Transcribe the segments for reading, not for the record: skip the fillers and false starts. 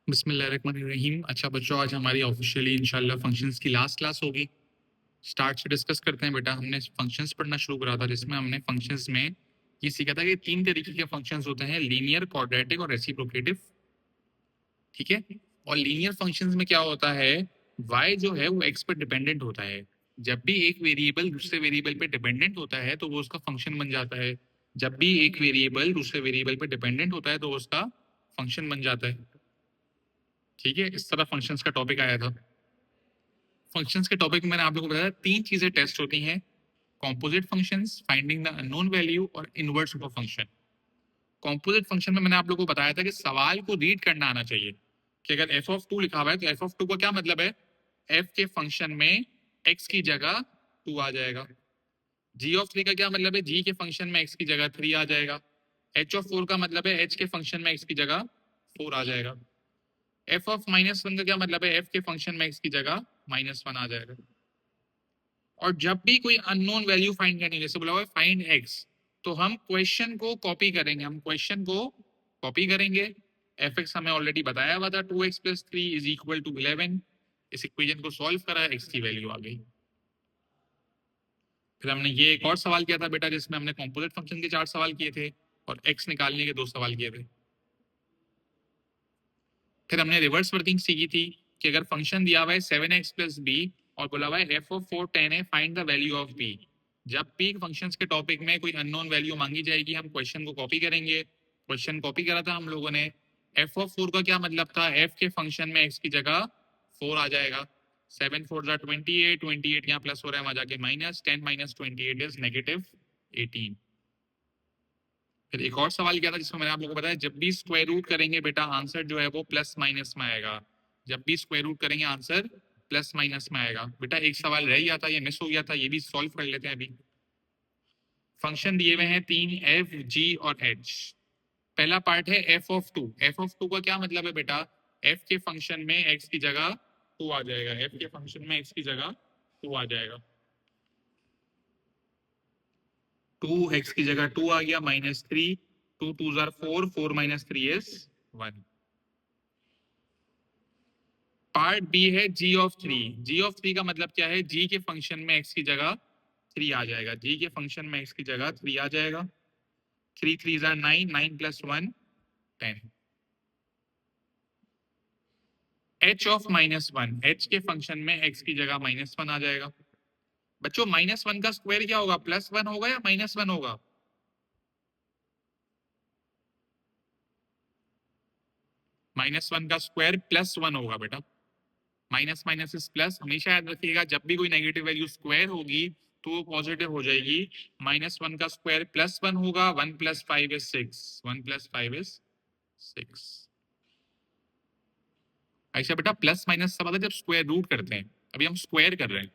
बिस्मिल्लाहिर्रहमानिर्रहीम। अच्छा बच्चों, आज हमारी ऑफिशियली इंशाल्लाह फंक्शंस की लास्ट क्लास होगी। स्टार्ट से डिस्कस करते हैं बेटा। हमने फंक्शंस पढ़ना शुरू करा था, जिसमें हमने फंक्शंस में ये सीखा था कि 3 तरीके के फंक्शंस होते हैं, लीनियर, क्वाड्रेटिक और रेसिप्रोकेटिव। ठीक है। और लीनियर फंक्शंस में क्या होता है, y जो है वो x पर डिपेंडेंट होता है। जब भी एक वेरिएबल दूसरे वेरिएबल पे डिपेंडेंट होता है तो वो उसका फंक्शन बन जाता है। जब भी एक वेरिएबल दूसरे वेरिएबल पे डिपेंडेंट होता है तो वो उसका फंक्शन बन जाता है। ठीक है, इस तरह फंक्शंस का टॉपिक आया था। फंक्शंस के टॉपिक में मैंने आप लोगों को बताया 3 चीजें टेस्ट होती हैं, composite functions, finding the unknown value और inverse of a function. Composite function में मैंने आप लोगों को बताया था कि सवाल को रीड करना आना चाहिए कि अगर एफ ऑफ 2 लिखा हुआ है तो एफ ऑफ 2 का क्या मतलब है, एफ के फंक्शन में एक्स की जगह 2 आ जाएगा। जी ऑफ 3 का क्या मतलब है, जी के फंक्शन में एक्स की जगह 3 आ जाएगा। एच ऑफ 4 का मतलब है एच के फंक्शन में एक्स की जगह 4 आ जाएगा। एफ ऑफ -1 का क्या मतलब है, एफ के फंक्शन में एक्स की जगह -1 आ जाएगा। और जब भी कोई अननोन वैल्यू फाइंड करनी है, जैसे बोला हुआ है फाइंड एक्स, तो हम क्वेश्चन को कॉपी करेंगे, हम क्वेश्चन को कॉपी करेंगे। एफ एक्स हमें ऑलरेडी बताया हुआ था, 2x + 3 = 11। इस इक्वेशन को सॉल्व करा, एक्स की वैल्यू आ गई। फिर हमने ये एक और सवाल किया था बेटा, जिसमें हमने कॉम्पोजिट फंक्शन के 4 सवाल किए थे और एक्स निकालने के 2 सवाल किए थे। फिर हमने रिवर्स वर्किंग सीखी थी कि अगर फंक्शन दिया हुआ है 7x + b और बोला हुआ है f of 4 tan a find the value of b। जब भी फंक्शंस के टॉपिक में कोई अननोन वैल्यू मांगी जाएगी, हम क्वेश्चन को कॉपी करेंगे। क्वेश्चन कॉपी करा था हम लोगों ने। f of 4 का क्या मतलब था, f के फंक्शन में x की जगह 4 आ जाएगा। 7 4 = 28, 28 यहाँ प्लस हो रहा है, वहां जाके माइनस, 10 - 28 इज -18। फिर एक और सवाल किया था जिसमें मैंने आप लोगों को बताया, जब भी स्क्वायर रूट करेंगे बेटा आंसर जो है वो प्लस माइनस में आएगा। जब भी स्क्वायर रूट करेंगे आंसर प्लस माइनस में आएगा। बेटा एक सवाल रह गया था, ये मिस हो गया था, ये भी सॉल्व कर लेते हैं अभी। फंक्शन दिए हुए हैं 3, एफ, जी और एच। पहला पार्ट है एफ ऑफ 2। एफ ऑफ 2 का क्या मतलब है बेटा, एफ के फंक्शन में एक्स की जगह 2 आ जाएगा। एफ के फंक्शन में एक्स की जगह 2 आ जाएगा। 2x की जगह 2 आ गया, -3, 2 2 = 4, 4 - 3 is 1। पार्ट बी है जी ऑफ 3। जी ऑफ 3 का मतलब क्या है, जी के फंक्शन में एक्स की जगह 3 आ जाएगा। जी के फंक्शन में एक्स की जगह 3 आ जाएगा। 3 3 = 9, 9 + 1 10। h ऑफ -1, h के फंक्शन में x की जगह -1 आ जाएगा। बच्चों -1 का स्क्वायर क्या होगा, +1 होगा या -1 होगा? -1 का स्क्वायर +1 होगा बेटा। माइनस माइनस इज प्लस, हमेशा याद रखिएगा जब भी कोई नेगेटिव वैल्यू स्क्वायर होगी तो वो पॉजिटिव हो जाएगी। -1 का स्क्वायर +1 होगा। 1 + 5 is 6, 1 + 5 is 6। ऐसा बेटा प्लस माइनस सब आता है जब स्क्वायर रूट करते हैं, अभी हम स्क्वायर कर रहे हैं।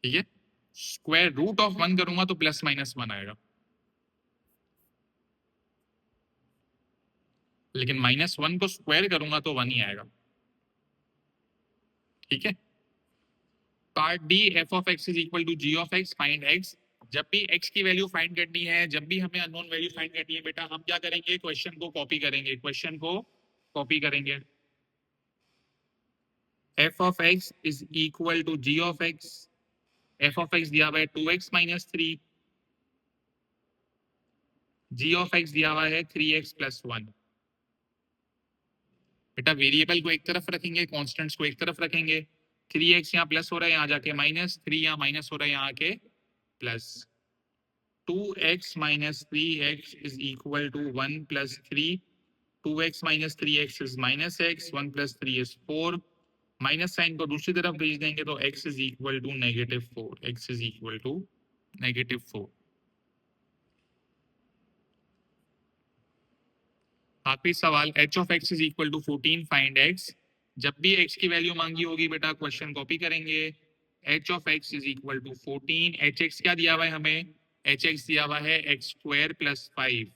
ठीक है, स्क्वायर रूट ऑफ 1 करूंगा तो +-1 आएगा, लेकिन -1 को स्क्वायर करूंगा तो 1 ही आएगा। ठीक है। Part D, f of x is equal to g of x, find x. जब भी एक्स की वैल्यू फाइंड करनी है, जब भी हमें अननोन वैल्यू फाइंड करनी है बेटा, हम क्या करेंगे, क्वेश्चन को कॉपी करेंगे। क्वेश्चन को कॉपी करेंगे। F of x is equal to g of x. F of x दिया हुआ है 2x - 3, जी ऑफ एक्स दिया हुआ है 3x + 1। बेटा वेरिएबल को एक तरफ रखेंगे, कॉन्स्टेंट्स को एक तरफ रखेंगे। 3x यहाँ प्लस हो रहा है, यहाँ जाके माइनस, 3 यहाँ माइनस हो रहा है, यहाँ आके plus. 2x - 3x is equal to 1 + 3. 2x - 3x is -x, 1 + 3 is 4। Minus sign को दूसरी तरफ भेज देंगे तो x is equal to -4। x is equal to -4। आखिरी सवाल, h of x is equal to 14, find x। जब भी x की वैल्यू मांगी होगी बेटा क्वेश्चन कॉपी करेंगे। h of x is equal to 14। hx क्या दिया हुआ है हमें, hx दिया हुआ है x² + 5।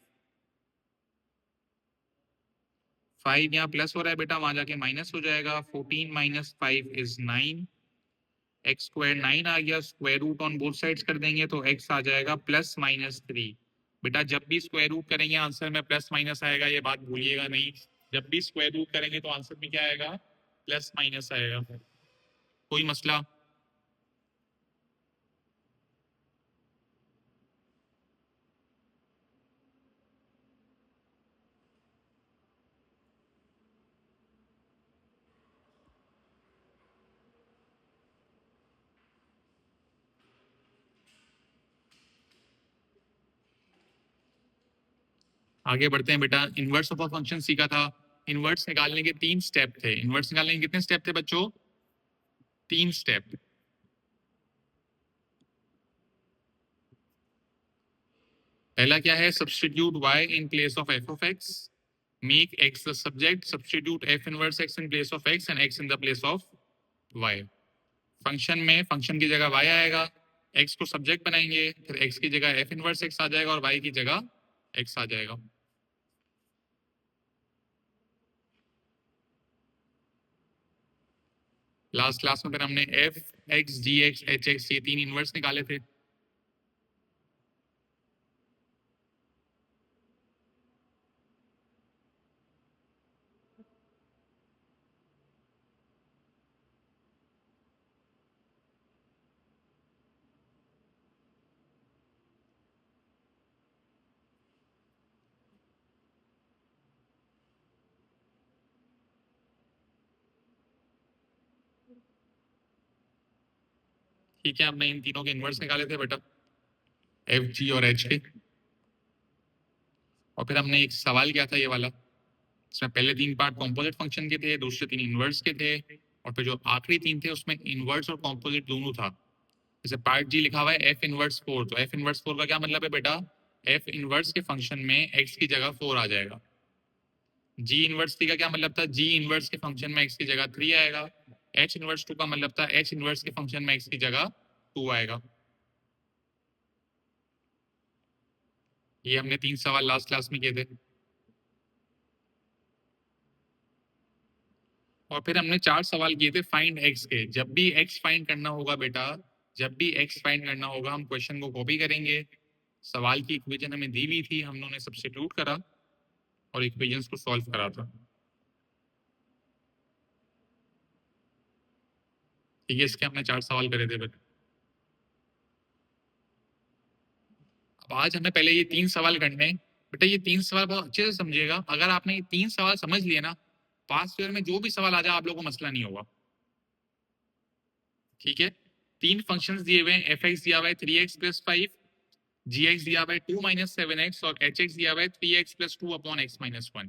5 यहाँ प्लस हो रहा है बेटा, वहां जाके माइनस हो जाएगा। 14 - 5 is 9। x² 9 आ गया, square root on both sides कर देंगे तो x आ जाएगा +-3। बेटा जब भी स्क्वायर रूट करेंगे आंसर में प्लस माइनस आएगा, ये बात भूलिएगा नहीं। जब भी स्क्वायर रूट करेंगे तो आंसर में क्या आएगा, प्लस माइनस आएगा। कोई मसला? आगे बढ़ते हैं बेटा। इनवर्स ऑफ अ फंक्शन सीखा था। इनवर्स निकालने के 3 स्टेप थे। इनवर्स निकालने के कितने स्टेप थे बच्चों? 3 स्टेप। पहला क्या है, substitute y in place of f of x, make x the subject, substitute f inverse x in place of x and x in the place of y। Function में function की जगह y आएगा, x को subject बनाएंगे, फिर x की जगह f inverse x आ जाएगा और y की जगह x आ जाएगा। लास्ट क्लास में फिर हमने f, x, gx, hx ये 3 इनवर्स निकाले थे। ठीक है, हमने इन तीनों के इनवर्स निकाले थे बेटा, एफ, जी और एच के। और फिर हमने एक सवाल किया था ये वाला, इसमें पहले 3 पार्ट कॉम्पोजिट फंक्शन के थे, दूसरे 3 इनवर्स के थे, और फिर जो आखिरी 3 थे उसमें इनवर्स और कॉम्पोजिट दोनों था। जैसे पार्ट जी लिखा हुआ है एफ इनवर्स 4, तो एफ इनवर्स 4 का क्या मतलब है बेटा, एफ इनवर्स के फंक्शन में एक्स की जगह 4 आ जाएगा। जी इनवर्स 3 का क्या मतलब था, जी इनवर्स के फंक्शन में एक्स की जगह 3 आएगा। एच इनवर्स 2 का मतलब था एच इनवर्स के फंक्शन में एक्स की जगह 2 आएगा। ये हमने 3 सवाल लास्ट क्लास में किए थे। और फिर हमने 4 सवाल किए थे फाइंड एक्स के। जब भी एक्स फाइंड करना होगा बेटा, जब भी एक्स फाइंड करना होगा, हम क्वेश्चन को कॉपी करेंगे, सवाल की इक्वेशन हमें दी हुई थी, हम लोगों ने सब्स्टिट्यूट करा और इक्वेशंस को सॉल्व करा था। ठीक है, इसके हमने 4 सवाल करे थे बेटा। अब आज हमें पहले ये 3 सवाल करने हैं। बेटा ये 3 सवाल बहुत अच्छे से समझिएगा। अगर आपने ये 3 सवाल समझ लिए ना, पास ईयर में जो भी सवाल आ जाए आप लोगों को मसला नहीं होगा। ठीक है, 3 फंक्शंस दिए हुए हैं, एफ एक्स दिया हुआ है 3x प्लस 5, जी एक्स दिया हुआ है 2 माइनस 7x और एच एक्स दिया हुआ है 3x plus 2 upon x minus 1।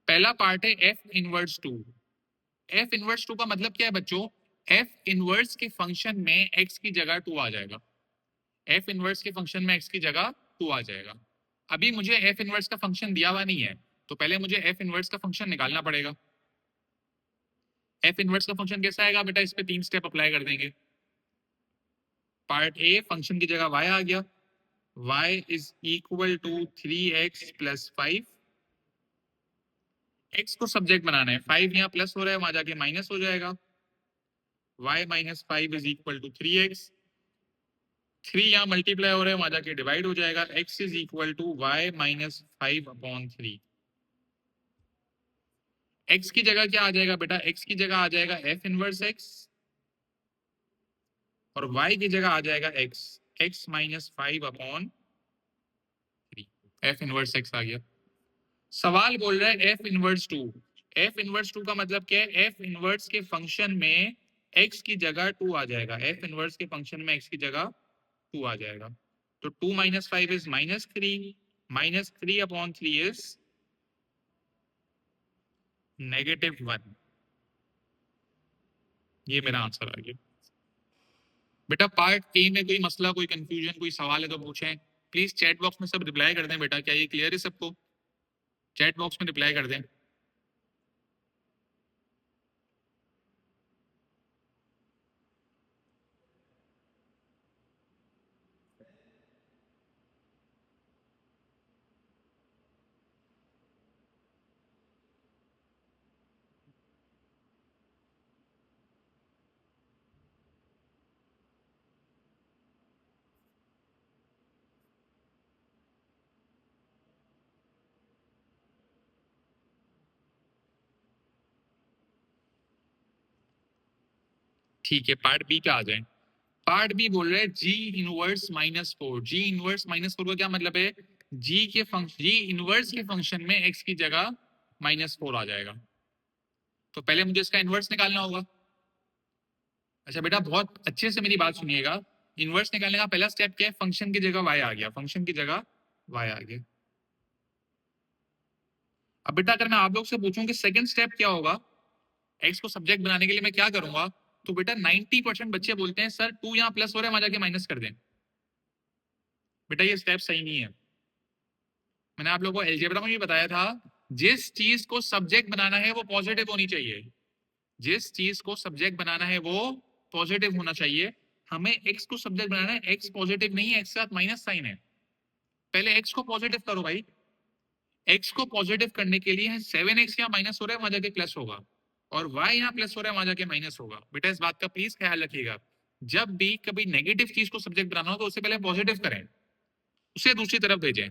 पहला पार्ट है एफ इनवर्स 2। एफ इनवर्स 2 का मतलब क्या है बच्चों, एफ इनवर्स के फंक्शन में x की जगह 2 आ जाएगा। एफ इनवर्स के फंक्शन में x की जगह 2 आ जाएगा। अभी मुझे एफ इनवर्स का फंक्शन दिया हुआ नहीं है, तो पहले मुझे एफ इनवर्स का फंक्शन निकालना पड़ेगा। एफ इनवर्स का फंक्शन कैसा आएगा बेटा, इस पे 3 स्टेप अप्लाई कर देंगे। पार्ट ए, फंक्शन की जगह y आ गया, y is equal to 3x plus 5। x को सब्जेक्ट बनाना है, 5 यहाँ प्लस हो रहा है, वहां जाके माइनस हो जाएगा। y minus 5 is equal to 3x। 3 यहाँ मल्टीप्लाई हो रहा है, वहां जाके डिवाइड हो जाएगा। x is equal to y minus 5 upon 3। x की जगह क्या आ जाएगा बेटा, x की जगह आ जाएगा f इनवर्स x और y की जगह आ जाएगा x minus 5 upon 3। f inverse x आ गया। सवाल बोल रहा है एफ इनवर्स 2। एफ इनवर्स 2 का मतलब क्या है, एफ इनवर्स के फंक्शन में x की जगह 2 आ जाएगा। एफ इनवर्स के फंक्शन में x की जगह 2 आ जाएगा। तो 2 minus 5 is minus 3, minus 3 upon 3 is -1। ये मेरा आंसर आ गया बेटा। पार्ट ए में कोई मसला, कोई कंफ्यूजन, कोई सवाल है तो पूछें प्लीज। चैट बॉक्स में सब रिप्लाई कर दें बेटा। क्या ये क्लियर है सबको? चैट बॉक्स में रिप्लाई कर दें। ठीक है, पार्ट बी पे आ जाए। पार्ट बी बोल रहे हैं जी इनवर्स -4। जी इनवर्स -4 का क्या मतलब है? जी इनवर्स के फंक्शन में एक्स की जगह -4 आ जाएगा। तो पहले मुझे इसका इनवर्स निकालना होगा। अच्छा बेटा, बहुत अच्छे से मेरी बात सुनिएगा। इनवर्स निकालने का पहला स्टेप क्या है? फंक्शन की जगह वाई आ गया, फंक्शन की जगह वाई आ गया। अब बेटा अगर मैं आप लोग से पूछूं कि सेकंड स्टेप क्या होगा, एक्स को सब्जेक्ट बनाने के लिए मैं क्या करूंगा, तो बेटा 90% बच्चे बोलते हैं सर 2 यहाँ प्लस हो रहा है, वहां जाके माइनस कर दें। बेटा ये स्टेप सही नहीं है। मैंने आप लोगों को एलजेब्रा में भी बताया था, जिस चीज को सब्जेक्ट बनाना है वो पॉजिटिव होनी चाहिए। जिस चीज को सब्जेक्ट बनाना है वो पॉजिटिव होना चाहिए। हमें एक्स को सब्जेक्ट बनाना है, एक्स पॉजिटिव नहीं है, एक्स के साथ माइनस साइन है। पहले एक्स को पॉजिटिव करो भाई। एक्स को पॉजिटिव करने के लिए 7x यहाँ माइनस हो रहा है, वहां जाके प्लस होगा, और y यहाँ प्लस हो रहा है, वहां जाके माइनस होगा। बेटा इस बात का प्लीज ख्याल रखिएगा, जब भी कभी नेगेटिव चीज को सब्जेक्ट बनाना हो तो उससे पहले पॉजिटिव करें, उसे दूसरी तरफ भेजें।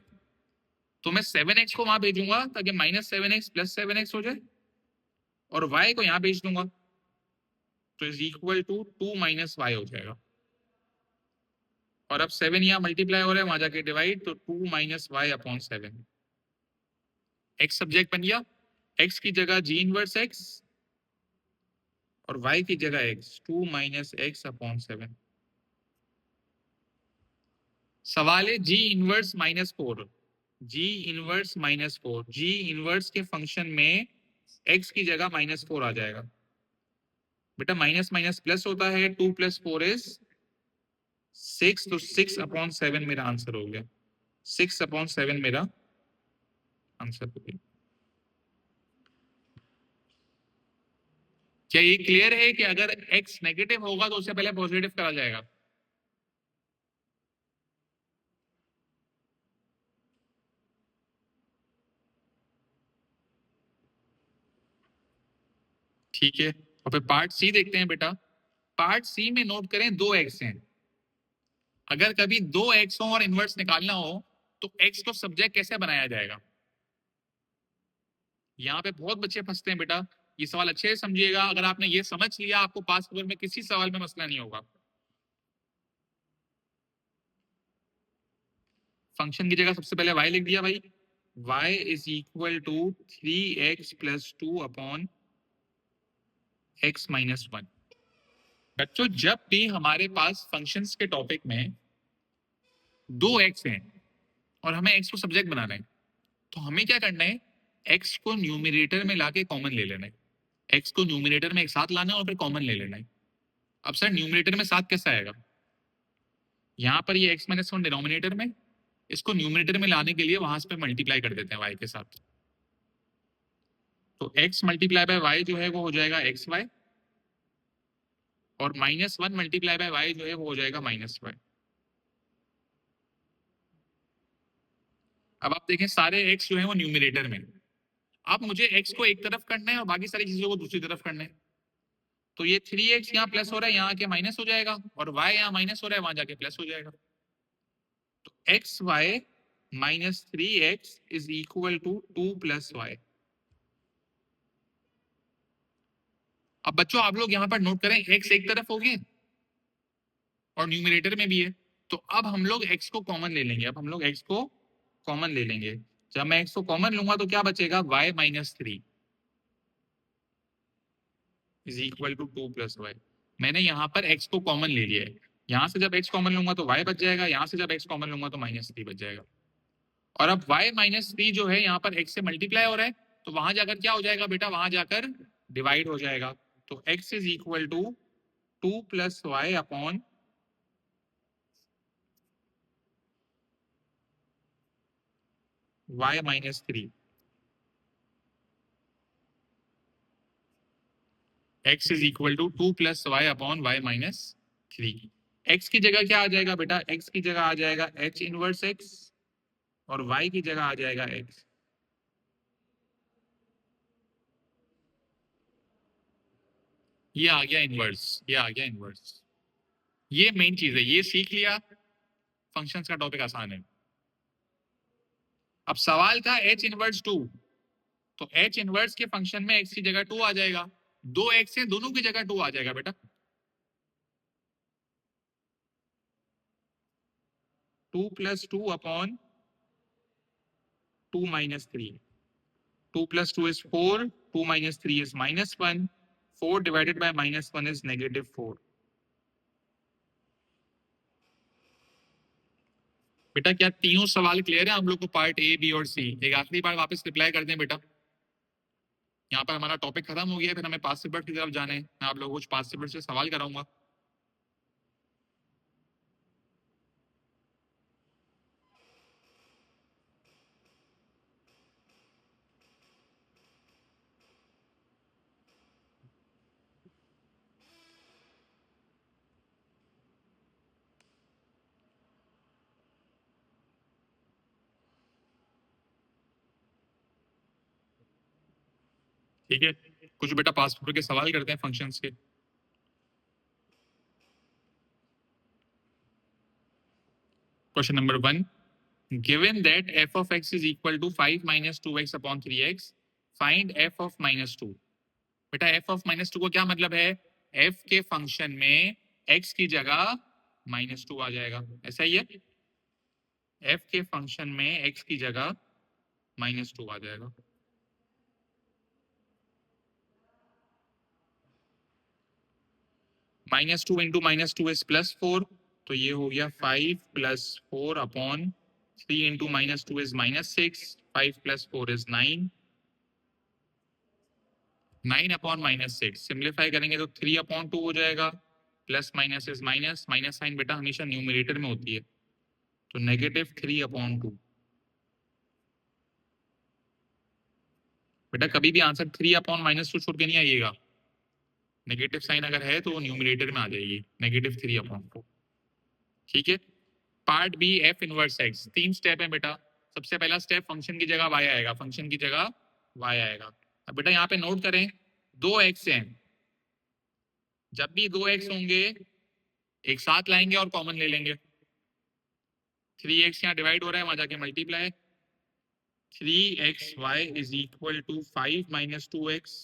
तो मैं 7x को वहां भेजूंगा ताकि -7x + 7x हो जाए, और y को यहां भेज दूंगा, तो इज इक्वल टू 2 - y हो जाएगा। और अब 7 यहाँ मल्टीप्लाई हो रहा है, वहां जाके डिवाइड, तो 2 - y/7। x सब्जेक्ट बन गया, x की जगह जी इनवर्स x और y की जगह x, 2 - x/7। सवाल है जी इनवर्स -4। जी इनवर्स -4, जी इनवर्स के फंक्शन में x की जगह -4 आ जाएगा। बेटा माइनस माइनस प्लस होता है, 2 + 4 इज 6, तो 6/7 मेरा आंसर हो गया। 6/7 मेरा आंसर हो गया। क्या ये क्लियर है कि अगर x नेगेटिव होगा तो उससे पहले पॉजिटिव करा जाएगा? ठीक है, और फिर पार्ट सी देखते हैं बेटा। पार्ट सी में नोट करें 2x हैं। अगर कभी 2x हो और इनवर्स निकालना हो तो x को सब्जेक्ट कैसे बनाया जाएगा? यहाँ पे बहुत बच्चे फंसते हैं बेटा, ये सवाल अच्छे से समझिएगा। अगर आपने ये समझ लिया, आपको पास पेपर में किसी सवाल में मसला नहीं होगा। फंक्शन की जगह सबसे पहले y लिख दिया भाई, y is equal to 3x + 2 x - 1। बच्चों जब भी हमारे पास फंक्शंस के टॉपिक में 2x हैं और हमें x को सब्जेक्ट बनाना है, तो हमें क्या करना है? x को न्यूमरेटर में लाके कॉमन ले लेना है। x को न्यूमरेटर में एक साथ लाना है और फिर कॉमन ले लेना है। अब सर न्यूमरेटर में साथ कैसे आएगा? यहाँ पर ये x - 1 डिनोमिनेटर में, इसको न्यूमरेटर में लाने के लिए वहां से मल्टीप्लाई कर देते हैं y के साथ। तो x × y जो है वो हो जाएगा xy, और -1 × y जो है वो हो जाएगा -y। अब आप देखें सारे x जो है वो न्यूमरेटर में। अब मुझे x को एक तरफ करना है और बाकी सारी चीजों को दूसरी तरफ करना है। तो ये 3x यहाँ प्लस हो रहा है, यहाँ आके माइनस हो जाएगा, और y यहाँ माइनस हो रहा है, वहां जाके प्लस हो जाएगा। तो xy - 3x is equal to 2 + y। अब बच्चों आप लोग यहाँ पर नोट करें, x एक तरफ हो गए और न्यूमरेटर में भी है, तो अब हम लोग x को कॉमन ले लेंगे। अब हम लोग x को कॉमन ले लेंगे। जब मैं x को कॉमन लूंगा तो क्या बचेगा? y - 3 is equal to 2 + y। मैंने यहाँ पर x को कॉमन ले लिया है। यहाँ से जब x कॉमन लूंगा तो y बच जाएगा, यहाँ से जब x कॉमन लूंगा तो -3 बच जाएगा। और अब y - 3 जो है यहाँ पर x से मल्टीप्लाई हो रहा है, तो वहां जाकर क्या हो जाएगा बेटा? वहां जाकर डिवाइड हो जाएगा। तो x is equal to 2 + y/, y - 3। x is equal to 2 + y/y - 3। x की जगह क्या आ जाएगा बेटा? x की जगह आ जाएगा h इनवर्स x, और y की जगह आ जाएगा x। ये आ गया इनवर्स, ये आ गया इनवर्स। ये मेन चीज है, ये सीख लिया, फंक्शंस का टॉपिक आसान है। अब सवाल था h इनवर्स 2, तो h इनवर्स के फंक्शन में x की जगह 2 आ जाएगा। 2x है, दोनों की जगह 2 आ जाएगा बेटा। 2 + 2 upon 2 - 3. 2 + 2 is 4, 2 - 3 is -1, 4 divided by -1 is -4. बेटा क्या तीनों सवाल क्लियर है हम लोग को, पार्ट ए, बी और सी? एक आखिरी बार वापस रिप्लाई कर दें बेटा। यहाँ पर हमारा टॉपिक खत्म हो गया, फिर हमें पास्ट पेपर की तरफ जाने हैं। मैं आप लोगों को कुछ पास्ट पेपर से सवाल कराऊंगा। ठीक है, कुछ बेटा पास्ट पेपर के सवाल करते हैं फंक्शंस के। Question number 1, given that f of x is equal to 5 - 2x upon 3x, find f of -2. बेटा f of -2 को क्या मतलब है? f के फंक्शन में x की जगह -2 आ जाएगा, ऐसा ही है। f के फंक्शन में x की जगह -2 आ जाएगा। -2 इंटू -2 इज +4, तो ये हो गया 5 + 4 upon 3 into -2 is -6, 5 + 4 is 9, 9 upon -6। Simplify करेंगे तो 3 अपॉन 2 हो जाएगा, plus minus is minus, minus sign बेटा हमेशा न्यूमरेटर में होती है, तो -3 अपॉन 2। बेटा कभी भी आंसर 3 अपॉन -2 छोड़ के नहीं आइएगा, नेगेटिव साइन अगर है तो न्यूमरेटर में आ जाएगी, -3 अपॉन 2। ठीक है, part B f inverse x. 3 step है बेटा। सबसे पहला स्टेप फंक्शन की जगह y आएगा, फंक्शन की जगह y आएगा। अब बेटा यहाँ पे नोट करें, 2x हैं, जब भी 2x होंगे एक साथ लाएंगे और कॉमन ले लेंगे। 3x यहाँ डिवाइड हो रहा है, वहां जाके multiply, 3xy is equal to 5 - 2x।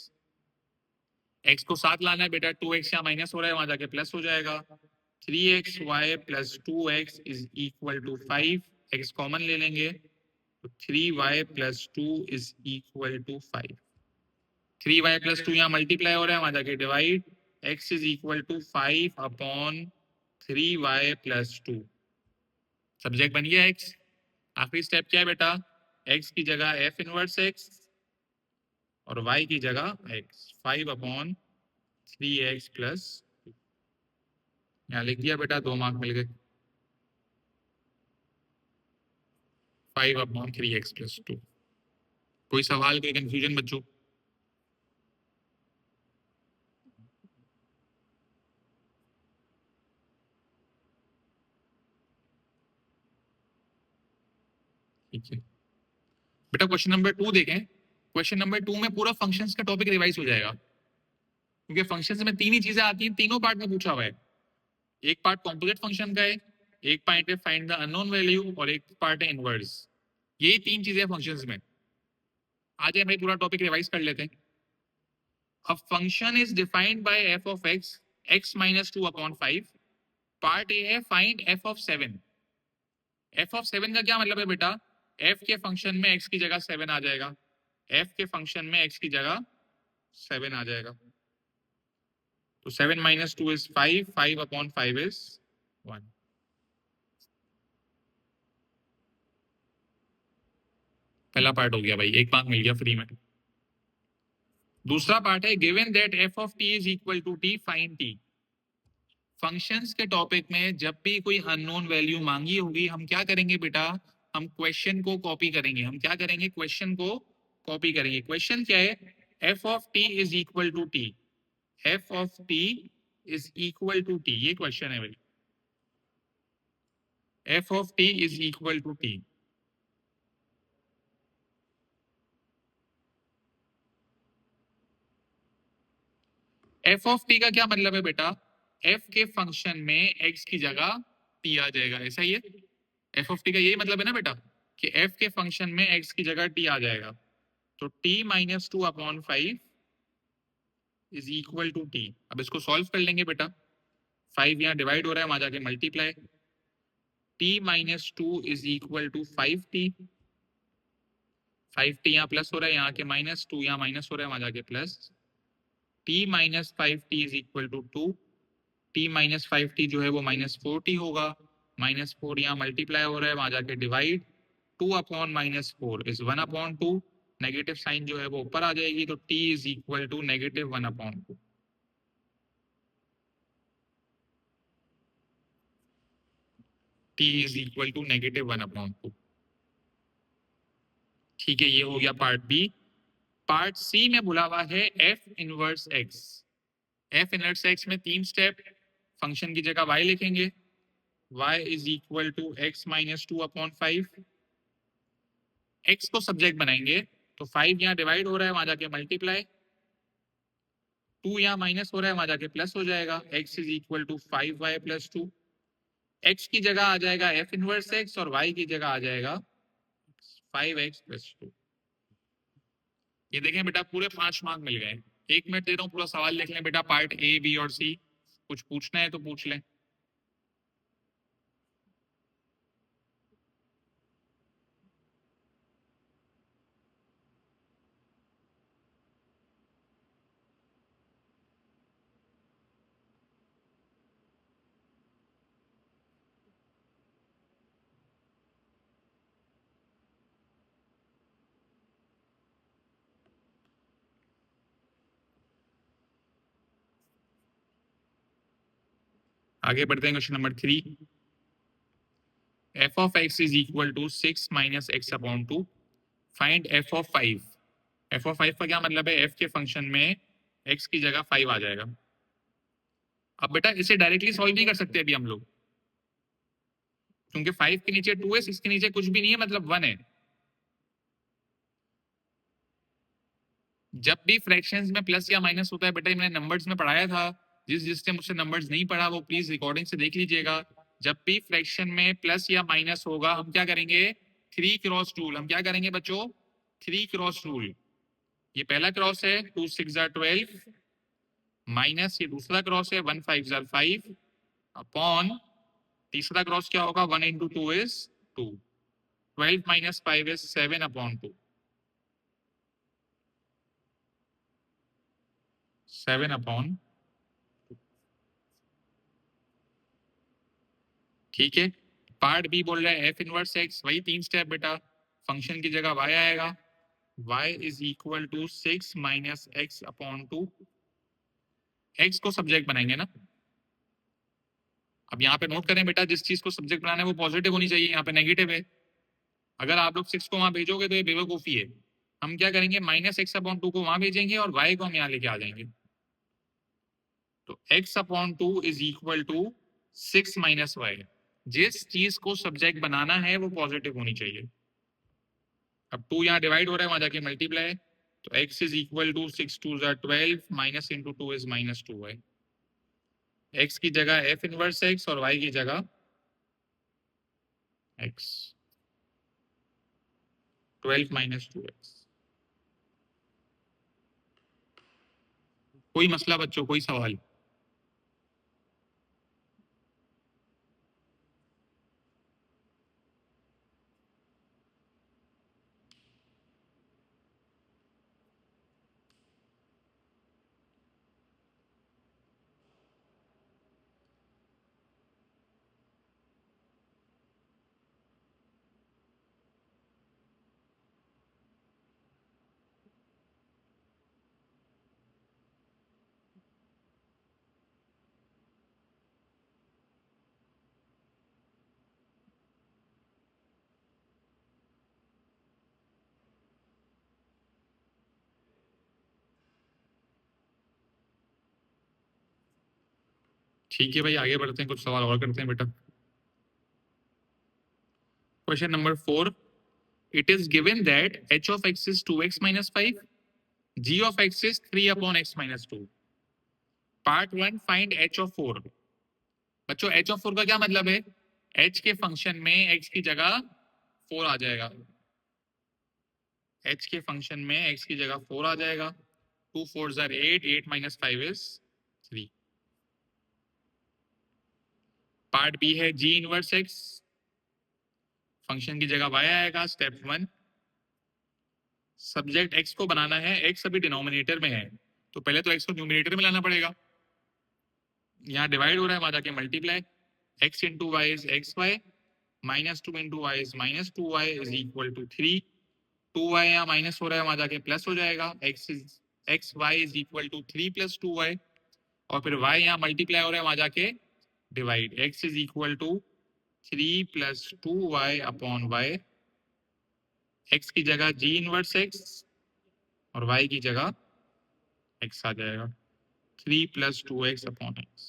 x को साथ लाना है बेटा, 2x यहाँ माइनस हो रहा है, वहां जाके प्लस हो जाएगा। 3xy + 2x is equal to 5, x common ले लेंगे, तो 3y + 2 is equal to 5। 3y + 2 यहाँ मल्टीप्लाई हो रहा है, वहां जाके divide, x is equal to 5 upon 3y + 2। Subject बन गया x। आखिरी स्टेप क्या है बेटा? x की जगह f इनवर्स x और y की जगह x, 5 अपॉन 3x + 2। यहाँ लिख दिया बेटा, 2 मार्क मिल गए। 5 अपॉन 3x + 2। कोई सवाल, कोई कंफ्यूजन बच्चों? ठीक है बेटा, क्वेश्चन नंबर 2 देखें। क्वेश्चन नंबर 2 में पूरा फंक्शंस का टॉपिक रिवाइज हो जाएगा, क्योंकि फंक्शंस में 3 ही चीजें आती हैं, तीनों पार्ट में पूछा हुआ है। एक पार्ट कॉम्पोजिट फंक्शन का है, एक पार्ट है फाइंड द अननोन वैल्यू और एक पार्ट है इनवर्स। ये 3 चीजें फंक्शंस में। आज हम पूरा टॉपिक रिवाइज कर लेते हैं। A function is defined by f of x, x - 2 upon 5. Part A है find f of 7। f of 7 का क्या मतलब है बेटा? f के फंक्शन में x की जगह 7 आ जाएगा, f के फंक्शन में x की जगह 7 आ जाएगा, तो 7 - 2 is 5, 5 upon 5 is 1। पहला पार्ट हो गया भाई, एक मार्क मिल गया फ्री में। दूसरा पार्ट है given that f of t is equal to t, find t। Functions के टॉपिक में जब भी कोई अननोन वैल्यू मांगी होगी, हम क्या करेंगे बेटा? हम क्वेश्चन को कॉपी करेंगे। हम क्या करेंगे? क्वेश्चन को कॉपी करेंगे। क्वेश्चन क्या है? f of t is equal to t, f of t is equal to t, ये क्वेश्चन है भाई। f of t is equal to t। f of t का क्या मतलब है बेटा? f के फंक्शन में x की जगह t आ जाएगा, ऐसा ही है। f of t का यही मतलब है ना बेटा, कि f के फंक्शन में x की जगह t आ जाएगा, तो t - 2 upon 5 is equal to t। अब इसको सॉल्व कर लेंगे बेटा, 5 यहाँ डिवाइड हो रहा है, वहां जाके multiply, t minus 2 is equal to 5t। 5t यहाँ प्लस हो रहा है, यहाँ के माइनस, 2 यहाँ माइनस हो रहा है, वहां जाके plus. t minus 5t is equal to 2। t minus 5t जो है वो माइनस 4t होगा। माइनस 4 यहाँ मल्टीप्लाई हो रहा है, वहां जाके divide. 2 upon minus 4 is 1 upon 2। Negative sign जो है वो ऊपर आ जाएगी, तो t is equal to negative 1 upon 2। t is equal to negative 1 upon 2। ठीक है, ये हो गया पार्ट बी। पार्ट सी में बोला हुआ है f inverse x। f inverse x में 3 स्टेप। फंक्शन की जगह y लिखेंगे, y is equal to x minus 2 upon 5। x को सब्जेक्ट बनाएंगे, तो 5 यहाँ डिवाइड हो रहा है, वहां जाके मल्टीप्लाई। 2 यहाँ माइनस हो रहा है, वहां जाके प्लस हो जाएगा। x is equal to 5y plus 2। x की जगह आ जाएगा f इनवर्स x और y की जगह आ जाएगा 5x प्लस 2। ये देखें बेटा, पूरे 5 मार्क मिल गए। 1 मिनट दे रहा हूँ, पूरा सवाल लिख लें बेटा, पार्ट ए बी और सी। कुछ पूछना है तो पूछ लें। आगे बढ़ते हैं, question number 3। f of x is equal to 6 minus x upon 2. Find f of 5. f of 5 का क्या मतलब है? f के फंक्शन में x की जगह 5 आ जाएगा। अब बेटा इसे डायरेक्टली सॉल्व नहीं कर सकते अभी हम लोग, क्योंकि 5 के नीचे 2 है, 6 के नीचे कुछ भी नहीं है, मतलब 1 है। जब भी फ्रैक्शंस में प्लस या माइनस होता है बेटा, मैंने नंबर्स में पढ़ाया था। जिसने मुझसे नंबर्स नहीं पढ़ा वो प्लीज रिकॉर्डिंग से देख लीजिएगा। जब भी फ्रैक्शन में प्लस या माइनस होगा, हम क्या करेंगे? 3 क्रॉस रूल। हम क्या करेंगे बच्चों? 3 क्रॉस रूल। ये पहला क्रॉस है, 2 6 12 माइनस, ये दूसरा क्रॉस है, 1 5 5 अपॉन तीसरा क्रॉस क्या होगा? 1 into 2 is 2। 12 minus 5 is 7 upon 2। 7 upon, ठीक है। पार्ट बी बोल रहा है f इनवर्स x, वही 3 स्टेप बेटा। फंक्शन की जगह y आएगा, y is equal to 6 minus x upon 2। x को सब्जेक्ट बनाएंगे ना। अब यहाँ पे नोट करें बेटा, जिस चीज को सब्जेक्ट बनाना है वो पॉजिटिव होनी चाहिए, यहाँ पे नेगेटिव है। अगर आप लोग 6 को वहां भेजोगे तो ये बेवकूफी है। हम क्या करेंगे? माइनस एक्स अपॉन 2 को वहां भेजेंगे और y को हम यहाँ लेके आ जाएंगे। तो x upon 2 is equal to 6 minus y. जिस चीज को सब्जेक्ट बनाना है वो पॉजिटिव होनी चाहिए। अब 2 यहाँ डिवाइड हो रहा है, वहां जाके मल्टीप्लाई। तो x is equal to 6 2 12 minus into 2 is minus 2y। x की जगह f इनवर्स x और y की जगह x। 12 minus 2x। कोई मसला बच्चों, कोई सवाल? ठीक है भाई, आगे बढ़ते हैं, कुछ सवाल और करते हैं बेटा। Question number 4। It is given that h of x is 2x minus 5, g of x is 3 upon x minus 2। Part 1, find h of 4। बच्चों h of 4 का क्या मतलब है? h के फंक्शन में x की जगह 4 आ जाएगा। h के फंक्शन में x की जगह 4 आ जाएगा। 2 4s are 8, 8 minus 5 is 3। Part B है g इनवर्स x। फंक्शन की जगह y आएगा। स्टेप 1, सब्जेक्ट x को बनाना है, x अभी डिनोमिनेटर में है तो पहले तो x को न्यूमिनेटर में लाना पड़ेगा। यहाँ डिवाइड हो रहा है, वहां जाके multiply, x into y is x y, minus 2 into y is minus 2y is equal to 3। 2y यहाँ माइनस हो रहा है, वहां जाके प्लस हो जाएगा, x y is equal to 3 plus 2y, और फिर y यहाँ मल्टीप्लाई हो रहा है, वहां जाके divide, x is equal to 3 plus 2y upon y, x की जगह g इनवर्स x और y की जगह x आ जाएगा, 3 प्लस 2x अपॉन x।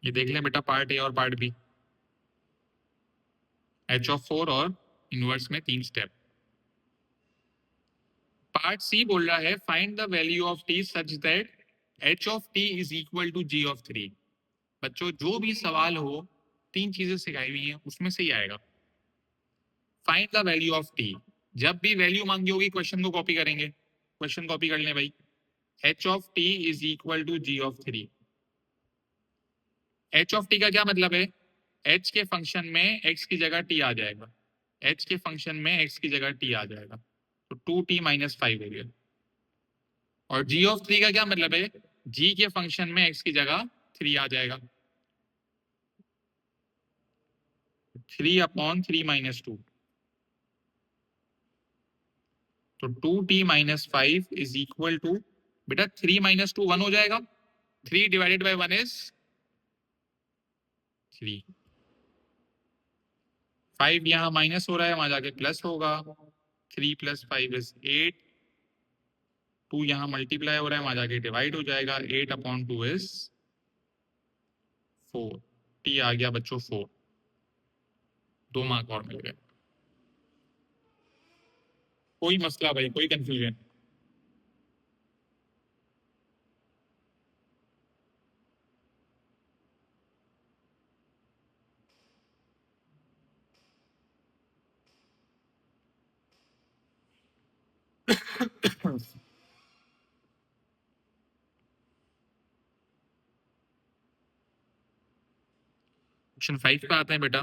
ये देख लें बेटा, पार्ट ए और पार्ट बी, h ऑफ 4 और इनवर्स में 3 स्टेप। पार्ट सी बोल रहा है find the value of t such that h of t is equal to g of 3। बच्चों जो भी सवाल हो, 3 चीजें सिखाई हुई हैं, उसमें से ही आएगा। Find the value of t, जब भी वैल्यू मांगी होगी क्वेश्चन को कॉपी करेंगे, क्वेश्चन कॉपी कर लें भाई। h of t is equal to g of 3। h of t का क्या मतलब है, h के फंक्शन में x की जगह t आ जाएगा, h के फंक्शन में x की जगह t आ जाएगा, तो 2t माइनस 5 हो गया। और g ऑफ 3 का क्या मतलब है, g के फंक्शन में x की जगह 3 आ जाएगा, 3 अपॉन 3 माइनस 2, तो 2t minus 5 is equal to, बेटा 3 माइनस 2 1 हो जाएगा, 3 डिवाइडेड बाय 1 इज 3, 5 यहाँ माइनस हो रहा है, वहां जाके प्लस होगा, 3 प्लस 5 इज 8, 2 यहाँ मल्टीप्लाई हो रहा है, वहां जाके डिवाइड हो जाएगा, 8 अपॉन 2 इज 4, t आ गया बच्चों 4, 2 मार्क और मिल गए। कोई मसला भाई, कोई कंफ्यूजन? क्वेश्चन 5 पे आते हैं बेटा।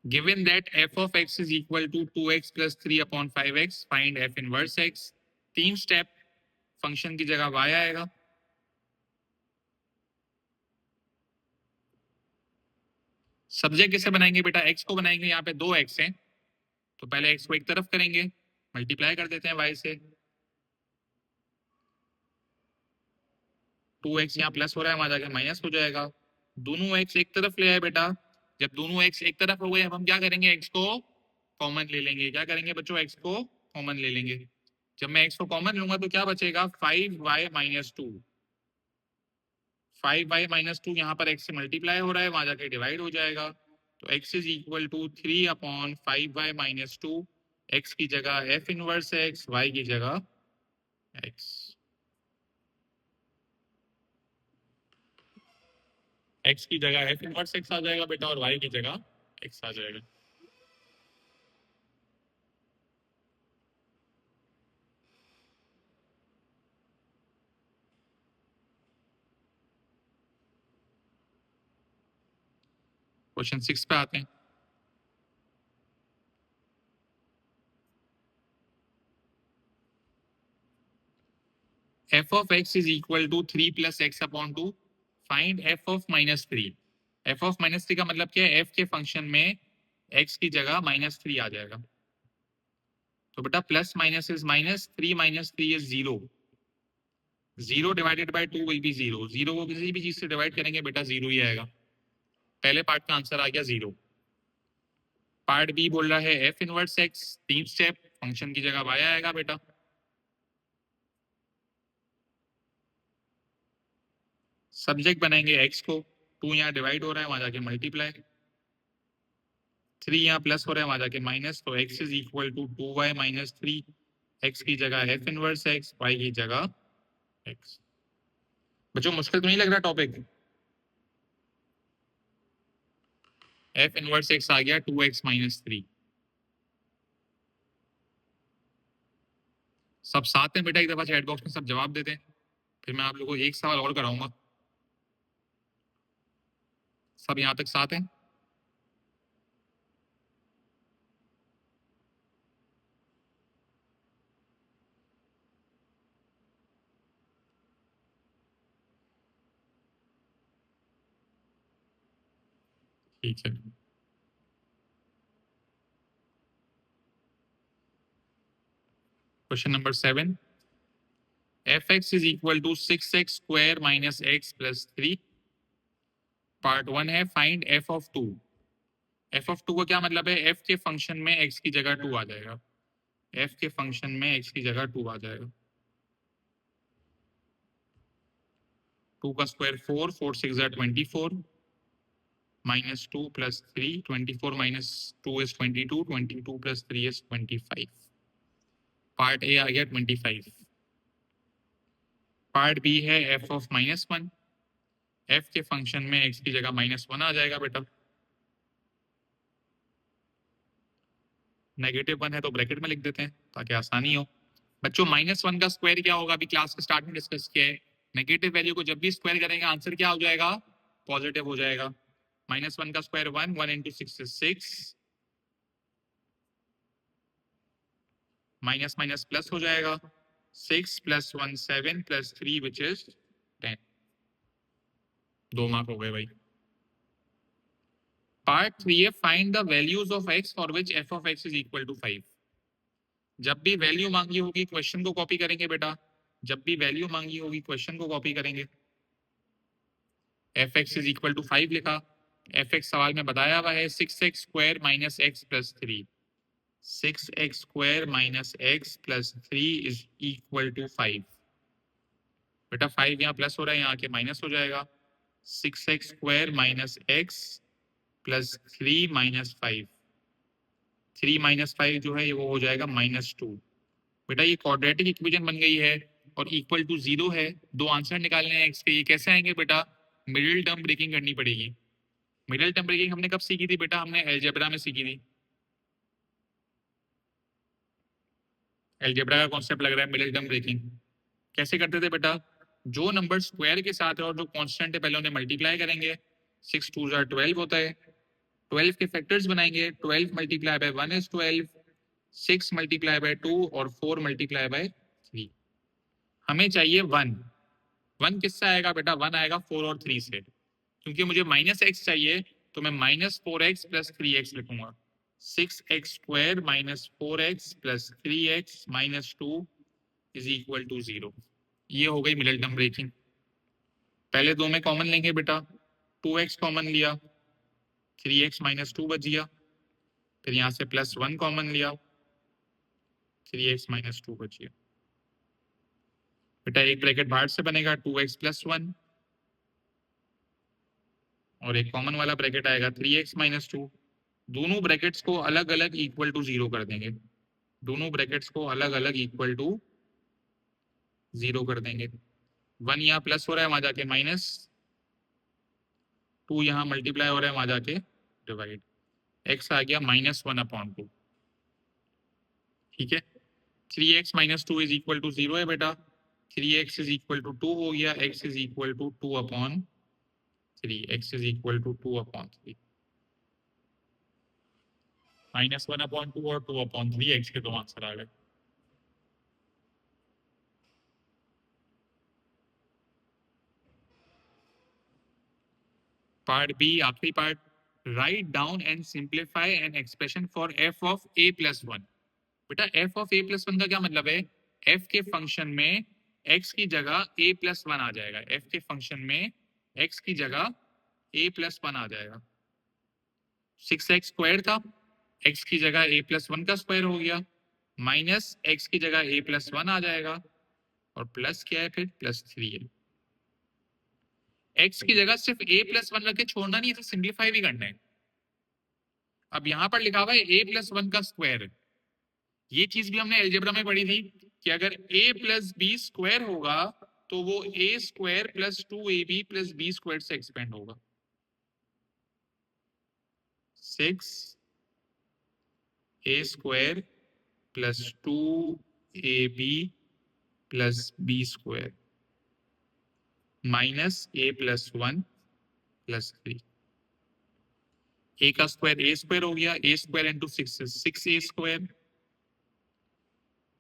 Given that f of x is equal to 2x plus 3 upon 5x, find f inverse x। 3 step, function की जगह y आएगा, सब्जेक्ट कैसे बनाएंगे बेटा, x को बनाएंगे, यहाँ पे 2 x हैं तो पहले x को एक तरफ करेंगे, मल्टीप्लाई कर देते हैं y से, 2x यहाँ प्लस हो रहा है, वहां जाके माइनस हो जाएगा, दोनों x एक तरफ ले आए बेटा। जब दोनों x एक तरफ हो गए, अब हम क्या करेंगे, x को कॉमन ले लेंगे। क्या करेंगे बच्चों, x को कॉमन ले लेंगे। जब मैं x को कॉमन लूंगा तो क्या बचेगा, 5y माइनस 2, 5y माइनस 2 यहाँ पर x से मल्टीप्लाई हो रहा है, वहां जाके डिवाइड हो जाएगा, तो x is equal to 3 upon 5y minus 2, x की जगह f इनवर्स x, y की जगह x, x की जगह f इनवर्स x आ जाएगा बेटा, और y की जगह x आ जाएगा। क्वेश्चन 6 पे आते हैं। f of x is equal to 3 plus x upon 2, find f of minus 3। f of minus 3 का मतलब क्या है, f के फंक्शन में x की जगह माइनस 3 आ जाएगा, तो बेटा plus minus is minus, 3 minus 3 is 0, 0 divided by 2 will be 0, 0 को किसी भी चीज से डिवाइड करेंगे बेटा 0 ही आएगा। पहले पार्ट का आंसर आ गया 0। पार्ट बी बोल रहा है f inverse x, 3 step, function की जगह y आएगा बेटा, सब्जेक्ट बनाएंगे x को, 2 यहाँ डिवाइड हो रहा है, वहां जाके मल्टीप्लाई, 3 यहाँ प्लस हो रहा है, वहां जाके माइनस, तो x is equal to 2y minus 3, x की जगह f इनवर्स x, y की जगह x। बच्चों मुश्किल तो नहीं लग रहा टॉपिक? f इनवर्स x आ गया 2x माइनस 3। सब साथ में बेटा एक दफा चैट बॉक्स में सब जवाब दे दें, फिर मैं आप लोगों को एक सवाल और कराऊंगा। सब यहाँ तक साथ हैं? ठीक है। Question number 7, fx is equal to 6x square minus x plus 3। Part 1 है find f of 2। f of 2 का क्या मतलब है? f के फंक्शन में x की जगह 2 आ जाएगा। f के फंक्शन में x की जगह 2 आ जाएगा। 2 का square 4, 4 6 24, minus 2 plus 3, 24 minus 2 is 22, 22 plus 3 is 25। Part A आ गया 25। पार्ट बी है f ऑफ -1। f के फंक्शन में x की जगह -1 आ जाएगा बेटा। -1 है तो ब्रैकेट में लिख देते हैं ताकि आसानी हो। बच्चों -1 का स्क्वायर क्या होगा? अभी क्लास के स्टार्ट में डिस्कस किया है। नेगेटिव वैल्यू को जब भी स्क्वायर करेंगे आंसर क्या हो जाएगा? पॉजिटिव हो जाएगा। -1 का square 1, 1 into 6 is 6, minus minus plus हो जाएगा। 6 plus 1 7 plus 3 which is 10। 2 mark हो गए भाई। पार्ट 3 है find the values of x for which f of x is equal to 5। जब भी वैल्यू मांगी होगी क्वेश्चन को कॉपी करेंगे बेटा। जब भी वैल्यू मांगी होगी क्वेश्चन को कॉपी करेंगे। F x is equal to 5 लिखा। एफ एक्स सवाल में बताया हुआ है 6x square minus x plus 3। 6x square minus x plus 3 is equal to 5। बेटा 5 यहाँ प्लस हो रहा है, यहाँ के माइनस हो जाएगा। 6x square minus x plus 3 minus 5। 3 minus 5 जो है ये वो हो जाएगा -2। बेटा ये क्वाड्रेटिक इक्वेशन बन गई है और इक्वल टू 0 है। दो आंसर निकालने हैं एक्स के। ये कैसे आएंगे बेटा? मिडिल टर्म ब्रेकिंग करनी पड़ेगी। मिडिल टर्म ब्रेकिंग हमने कब सीखी थी बेटा? हमने अलजेब्रा में सीखी थी। अलजेब्रा का कॉन्सेप्ट लग रहा है मिडिल टर्म ब्रेकिंग। कैसे करते थे बेटा? जो नंबर स्क्वायर के साथ है और जो कांस्टेंट है पहले उन्हें मल्टीप्लाई करेंगे। 6 2 12 होता है। 12 के फैक्टर्स बनाएंगे। 12 multiply by 1 is 12, 6 multiply by 2 और 4 मल्टीप्लाई बाय 3। हमें चाहिए 1। 1 किससे आएगा बेटा? 1 आएगा 4 और 3 से। क्योंकि मुझे -x चाहिए तो मैं -4x प्लस 3x लिखूंगा। 6x square minus 4x plus 3x minus 2 is equal to 0। ये हो गई मिडिल टर्म ब्रेकिंग। पहले दो में कॉमन लेंगे बेटा। 2x कॉमन लिया, 3x माइनस 2 बच गया। फिर यहां से +1 कॉमन लिया, 3x माइनस 2 बच गया। बेटा एक ब्रैकेट बाहर से बनेगा 2x प्लस 1 और एक कॉमन वाला ब्रैकेट आएगा 3x माइनस 2। दोनों ब्रैकेट्स को अलग अलग इक्वल टू 0 कर देंगे। दोनों ब्रैकेट्स को अलग अलग इक्वल टू 0 कर देंगे। 1 यहाँ प्लस हो रहा है, वहां जाके -2 यहाँ मल्टीप्लाई हो रहा है, वहां जाके डिवाइड। x आ गया -1/2। ठीक है। 3x minus 2 is equal to 0 है बेटा। 3x इज इक्वल टू 2 हो गया। x is equal to 2/3। x is equal to 2/3। -1/2 और 2/3 x के दो आंसर आ गए। पार्ट बी आखिरी part. Write down and simplify an expression for f of a plus 1। बेटा f ऑफ a प्लस 1 का क्या मतलब है? f के फंक्शन में x की जगह a प्लस 1 आ जाएगा। f के फंक्शन में x की जगह a प्लस 1 आ जाएगा। 6x स्क्वायर था, x की जगह a प्लस 1 का स्क्वायर हो गया, माइनस x की जगह a प्लस 1 आ जाएगा और प्लस क्या है? फिर +3 है। x की जगह सिर्फ a प्लस 1 रख के छोड़ना नहीं है, तो सिंप्लीफाई भी करना है। अब यहां पर लिखा हुआ है a प्लस 1 का स्क्वायर। ये चीज भी हमने अलजेब्रा में पढ़ी थी कि अगर a प्लस बी स्क्वायर होगा तो वो a square plus 2ab plus b square से एक्सपेंड होगा। 6 a square plus 2ab plus b square minus a plus 1 plus 3। A का स्क्वायर ए स्क्वायर हो गया, a square into 6 6 a square,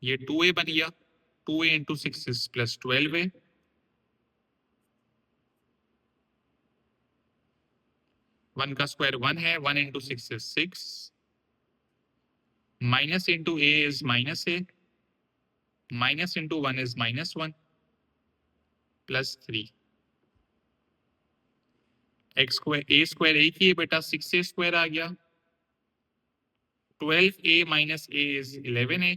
ये 2a बन गया, 2a इंटू 6 प्लस 12a, 1 का square 1 है, 1 into 6 is 6, minus into a is minus a, minus into 1 is minus 1 plus 3। X square a square एक ही है बेटा, 6a स्क्वायर आ गया, 12a minus a is 11a,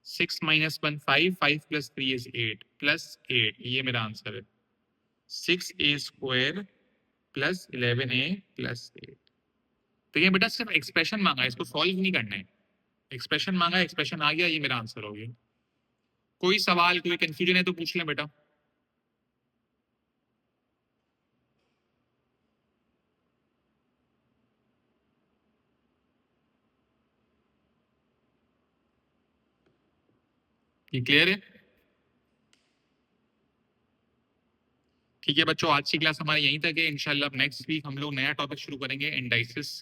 6 minus 1 5, 5 plus 3 is 8 plus 8, ये मेरा answer है 6a square plus 11a plus 8। तो ये बेटा सिर्फ एक्सप्रेशन मांगा है, इसको सॉल्व नहीं करना है, एक्सप्रेशन मांगा, एक्सप्रेशन आ गया, ये मेरा आंसर हो गया। कोई सवाल, कोई कंफ्यूजन है तो पूछ लें बेटा। ये क्लियर है? ठीक है बच्चों, आज की क्लास हमारी यहीं तक है। इंशाल्लाह नेक्स्ट वीक हम लोग नया टॉपिक शुरू करेंगे, इंडाइसिस।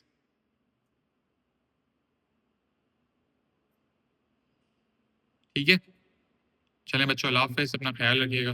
ठीक है, चलें बच्चों, अल्लाह हाफिज़, अपना ख्याल रखिएगा।